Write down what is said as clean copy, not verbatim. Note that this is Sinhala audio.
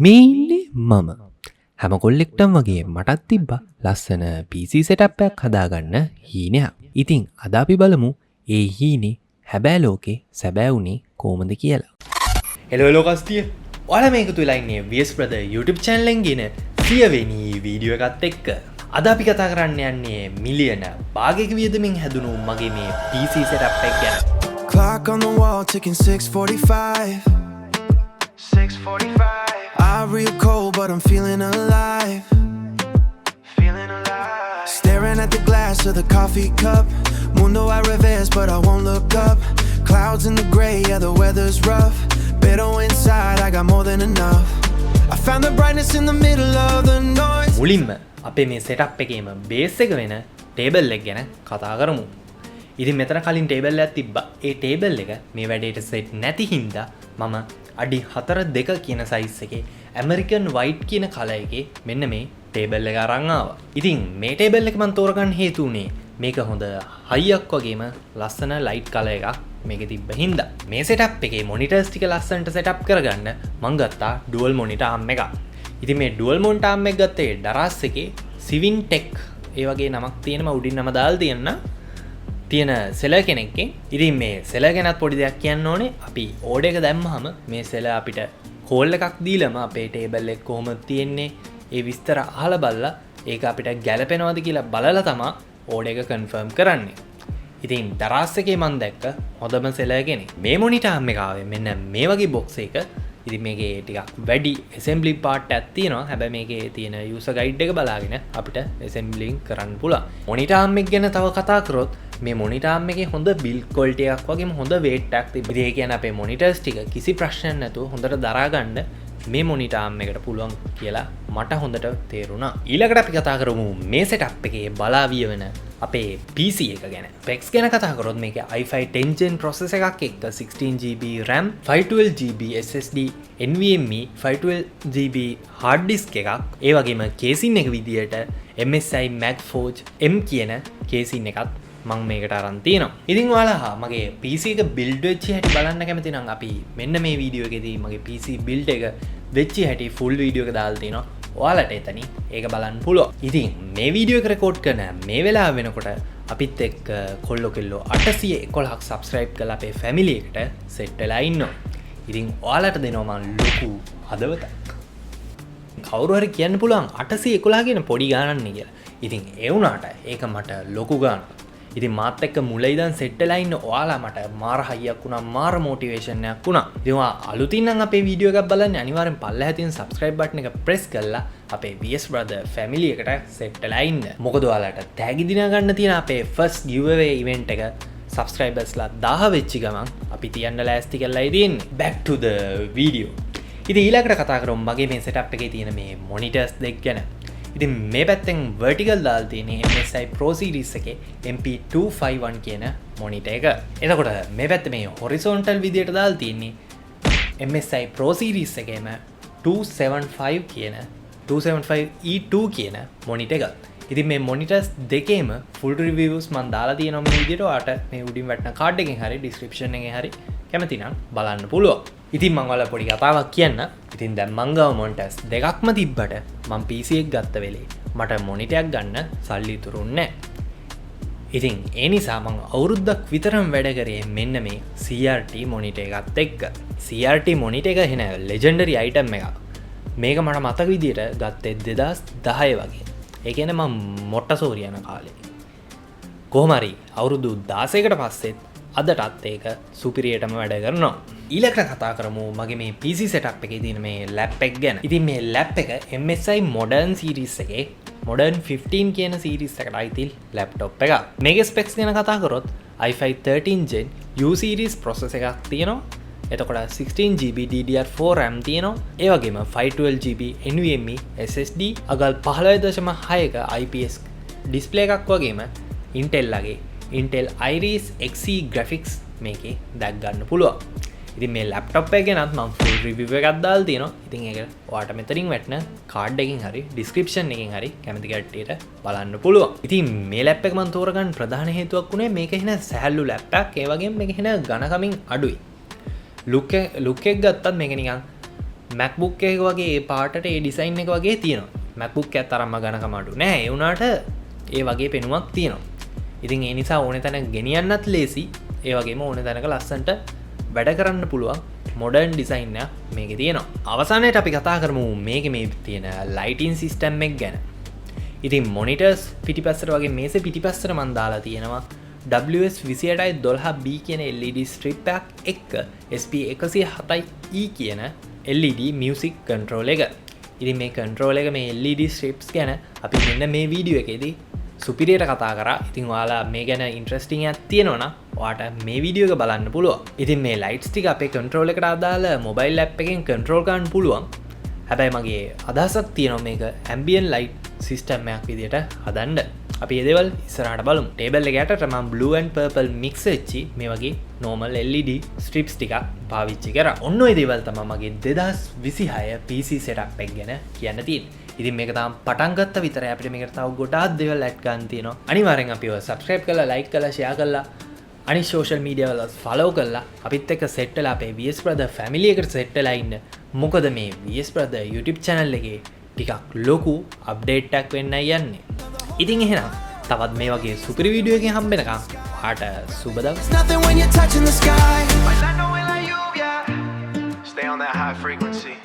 මේ ඉන්නේ මම. හැම කොල්ලෙක්ටම වගේ මටත් තිබ්බා ලස්සන PC setup එකක් හදාගන්න හීනයක්. ඉතින් අද අපි බලමු ඒ හීනේ හැබෑ ලෝකේ සැබෑ වුණේ කොහොමද කියලා. හෙලෝ කස්ටිය. ඔයාලා මේක තුල ඉන්නේ VS Brother YouTube channel එකෙන් ගෙන 100 වෙනි වීඩියෝ එකත් එක්ක. අද අපි කතා කරන්න යන්නේ මිලියන භාගයක වියදමින් හැදුණු මගේ මේ PC setup එක ගැන. Clock on the wall ticking 6:45. 6:45. I'm real cold but I'm feeling alive. Feeling alive. Staring at the glass of the coffee cup. Mundo at reverse but I won't look up. Clouds in the gray, yeah the weather's rough. Better inside, I got more than enough. I found the brightness in the middle of the noise. මුලින්ම අපේ මේ setup එකේම base එක වෙන table එක ගැන කතා කරමු. ඉතින් මෙතන කලින් table එකක් තිබ්බා. ඒ table එක මේ වැඩේට set නැති හින්දා මම අඩි 4.2 කියන size එකේ American white කියන color එකේ මෙන්න මේ table එක අරන් ආවා. ඉතින් මේ table එක මම තෝරගන්න හේතු උනේ මේක හොඳ හයියක් වගේම ලස්සන light color එකක් මේකේ තිබ්බ හින්දා. මේ setup එකේ monitors ටික ලස්සනට setup කරගන්න මම ගත්තා dual monitor arm එකක්. ඉතින් මේ dual monitor arm එක ගත්තේ Daras එකේ Sivin Tech ඒ වගේ නමක් තියෙනම උඩින් නම දාලා තියෙන සෙලර් කෙනෙක්ගෙන්. ඉතින් මේ සෙලර් ගැනත් පොඩි දෙයක් කියන්න ඕනේ. අපි ඕඩර් එක දැම්මහම මේ සෙලර් අපිට කෝල් එකක් දීලම අපේ ටේබල් එක කොහොමද තියෙන්නේ ඒ විස්තර අහලා බලලා ඒක අපිට ගැලපෙනවද කියලා බලලා තමයි ඕඩර් එක කන්ෆර්ම් කරන්නේ. ඉතින් Daras එකේ මම දැක්ක හොඳම සෙලර් කෙනෙක්. මේ මොනිටර් ආම් එක ආවේ මෙන්න මේ වගේ බොක්ස් එක. ඉතින් මේකේ ටිකක් වැඩි assembly part එකක් තියෙනවා. හැබැයි මේකේ තියෙන user guide එක බලාගෙන අපිට assembling කරන්න පුළුවන්. මොනිටර් ආම් එක ගැන තව කතා කරොත් මේ මොනිටර් ආම් එකේ හොඳ build quality එකක් වගේම හොඳ weight එකක් තිබ්බා. ඒ කියන්නේ අපේ monitors ටික කිසි ප්‍රශ්නයක් නැතුව හොඳට දරා ගන්න මේ මොනිටර් ආම් එකට පුළුවන් කියලා මට හොඳට තේරුණා. ඊළඟට අපි කතා කරමු මේ setup එකේ බලාවිය වෙන අපේ PC එක ගැන. specs ගැන කතා කරොත් මේකේ i5 10 gen processor එකක් එක්ක 16GB RAM 512GB SSD NVMe 512GB hard disk එකක්. ඒ වගේම casing එක විදියට MSI Magforge M කියන casing එකත් මම මේකට අරන් තියෙනවා. ඉතින් ඔයාලා මගේ PC එක build වෙච්ච හැටි බලන්න කැමති නම් අපි මෙන්න මේ වීඩියෝ එකේදී මගේ PC build එක වෙච්ච හැටි full වීඩියෝ එක දාලා තිනවා. ඔයාලට එතනින් ඒක බලන්න පුළුවන්. ඉතින් මේ වීඩියෝ එක රෙකෝඩ් කරන මේ වෙලාව වෙනකොට අපිත් එක්ක කොල්ලෝ කෙල්ලෝ 811ක් subscribe කරලා අපේ family එකට set වෙලා ඉන්නවා. ඉතින් ඔයාලට දෙනවා මම ලොකු හදවතක්. කවුරු හරි කියන්න පුළුවන් 811 කියන පොඩි ගානක් නේ කියලා. ඉතින් ඒ වුණාට ඒක මට ලොකු ගානක්. ඉතින් මාත් එක්ක මුල ඉඳන් සෙට් වෙලා ඉන්න ඔයාලා මට මාර හයියක් වුණා, මාර මොටිවේෂන් එකක් වුණා. ඉතින් ඔයා අලුතින් නම් අපේ වීඩියෝ එකක් බලන්න අනිවාර්යෙන් පල්ලෙහා තියෙන subscribe button එක press කරලා අපේ VS Brother family එකට සෙට් වෙලා ඉන්න. මොකද ඔයාලට තෑගි දිනා ගන්න තියෙන අපේ first giveaway event එක subscribersලා 1000 වෙච්ච ගමන් අපි තියන්න ලෑස්ති කරලායි තියෙන්නේ. Back to the video. ඉතින් ඊළඟට කතා කරමු මගේ මේ setup එකේ තියෙන මේ monitors දෙක ගැන. ඉතින් මේ පැත්තෙන් vertical දාලා තියෙන්නේ MSI Pro Series එකේ MP251 කියන monitor එක. එතකොට මේ පැත්තේ මේ horizontal විදියට දාලා තියෙන්නේ MSI Pro Series එකේම 275 කියන 275E2 කියන monitor එක. ඉතින් මේ monitors දෙකේම full reviews මම දාලා තියෙනවා මේ විදියට. ඔයාලට මේ උඩින් වැටෙන card එකෙන් හරි description එකෙන් හරි කැමති නම් බලන්න පුළුවන්. ඉතින් මම ඔයාලට පොඩි කතාවක් කියන්න. ඉතින් දැන් මං ගාව monitors දෙකක්ම තිබ්බට මම PC එක ගත්ත වෙලේ මට monitor එකක් ගන්න සල්ලි ඉතුරුන්නේ නැහැ. ඉතින් ඒ නිසා මම අවුරුද්දක් විතරම වැඩ කරේ මෙන්න මේ CRT monitor එකත් එක්ක. CRT monitor එක එන legendary item එකක්. මේක මට මතක විදියට ගත්තේ 2010 වගේ. ඒ කියන්නේ මම මොට්ටසෝරි යන කාලේ. කොහොම හරි අවුරුදු 16කට පස්සෙත් අදටත් ඒක සුපිරියටම වැඩ කරනවා. ඊළඟට කතා කරමු මගේ මේ PC setup එකේ තියෙන මේ lap එක ගැන. ඉතින් මේ lap එක MSI Modern series එකේ Modern 15 කියන series එකට අයිති laptop එකක්. මේකේ specs ගැන කතා කරොත් i5 13 gen U series processor එකක් තියෙනවා. එතකොට 16GB DDR4 RAM තියෙනවා. ඒ වගේම 512GB NVMe SSD අගල් 15.6ක IPS display එකක් වගේම Intel ලගේ Intel Iris Xe graphics මේකේ දැක් ගන්න පුළුවන්. ඉතින් මේ laptop එක ගැනත් මම full review එකක් දාලා තියෙනවා. ඉතින් ඒක ඔයාලට මෙතනින් වැටෙන card එකකින් හරි description එකකින් හරි කැමති කට්ටියට බලන්න පුළුවන්. ඉතින් මේ lap එක මම තෝරගන්න ප්‍රධාන හේතුවක් උනේ මේක එන සැහැල්ලු lap එකක්. ඒ වගේම මේක එන ඝනකමින් අඩුයි. look එක ගත්තත් මේක නිකන් MacBook එක වගේ ඒ පාටට ඒ ඩිසයින් එක වගේ තියෙනවා. MacBook එකත් තරම්ම ගණකමඩු නෑ. ඒ වුණාට ඒ වගේ පෙනුමක් තියෙනවා. ඉතින් ඒ නිසා ඕන තැනක ගෙනියන්නත් ලේසි. ඒ වගේම ඕන තැනක ලස්සන්ට වැඩ කරන්න පුළුවන් මොඩර්න් ඩිසයින් එකක් මේකේ තියෙනවා. අවසානයේට අපි කතා කරමු මේකේ මේ තියෙන ලයිටින් සිස්ටම් එක ගැන. ඉතින් මොනිටර්ස් පිටිපස්සට වගේ මේසේ පිටිපස්සට මන් දාලා තියෙනවා WS2812B කියන LED ස්ට්‍රිප් එකක් එක්ක SP107E කියන LED මියුසික් කන්ට්‍රෝල් එක. ඉතින් මේ කන්ට්‍රෝල් එක මේ LED ස්ට්‍රිප්ස් ගැන අපි මෙන්න මේ වීඩියෝ එකේදී සුපිරියට කතා කරා. ඉතින් ඔයාලා මේ ගැන ඉන්ට්‍රස්ටිං එකක් තියෙනවා නම් ඔයාට මේ වීඩියෝ එක බලන්න පුළුවන්. ඉතින් මේ ලයිට්ස් ටික අපේ කන්ට්‍රෝල් එකට අදාළ මොබයිල් ඇප් එකෙන් කන්ට්‍රෝල් කරන්න පුළුවන්. හැබැයි මගේ අදහසක් තියෙනවා මේක ඇම්බියන් ලයිට් සිස්ටම් එකක් විදියට හදන්න. අපි ඒ දේවල් ඉස්සරහට බලමු. ටේබල් එක යටට මම blue and purple mix වෙච්චි මේ වගේ normal LED strips ටිකක් පාවිච්චි කරා. ඔන්න ඔය දේවල් තමයි මගේ 2026 PC setup එක ගැන කියන්න තියෙන්නේ. ඉතින් මේක තාම පටන් ගත්ත විතරයි. අපිට මේකට තව ගොඩාක් දේවල් ඇඩ් ගන්න තියෙනවා. අනිවාර්යෙන් අපිව subscribe කරලා like කරලා share කරලා අනිත් social media වල follow කරලා අපිත් එක්ක set වෙලා අපේ VS Brother family එකට set වෙලා ඉන්න. මොකද මේ VS Brother YouTube channel එකේ ටිකක් ලොකු අප්ඩේට් එකක් වෙන්නයි යන්නේ. ඉතින් එහෙනම් තවත් මේ වගේ සුපිරි වීඩියෝ එකකින් හම්බෙනකම් ඔයාට සුබ දවසක්. Nothing when you're touching the sky. Might not know it like you, yeah. Stay on that high frequency.